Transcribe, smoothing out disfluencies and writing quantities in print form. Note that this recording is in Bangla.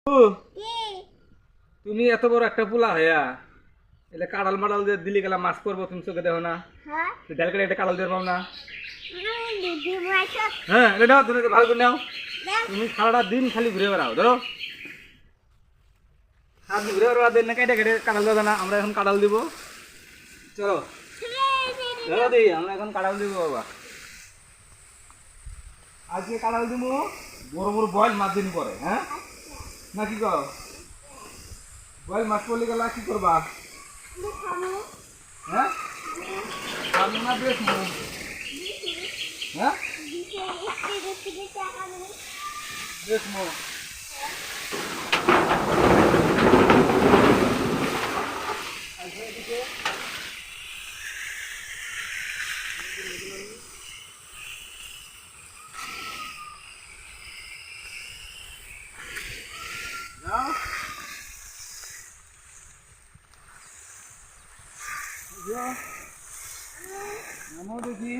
ও, তুমি এত বড় একটা পোলা হইয়া এলে কাড়াল মাড়াল দিয়ে দিলি গেলা মাছ করবো তুমি চোখে দেখো না? ডাল করে একটা কাড়াল দিয়ে পাও না? হ্যাঁ এটা নাও, তুমি ভালো করে নাও। তুমি সারাটা দিন খালি ঘুরে বেড়াও, ধরো সারাদিন ঘুরে বেড়াও, দিন না কেটে কেটে কাঁড়াল দেবে না। আমরা এখন কাঁড়াল দিব, চলো ধরো দিই, আমরা এখন কাঁড়াল দিব বাবা। আজকে কাঁড়াল দিব বড় বড় বয়েল মাছ দিন পরে, হ্যাঁ না কি কও? বয়েল মাছ পড়লে গেলা কি করবা? হ্যাঁ আমি না বেশ হ্যাঁ বেশ দেখি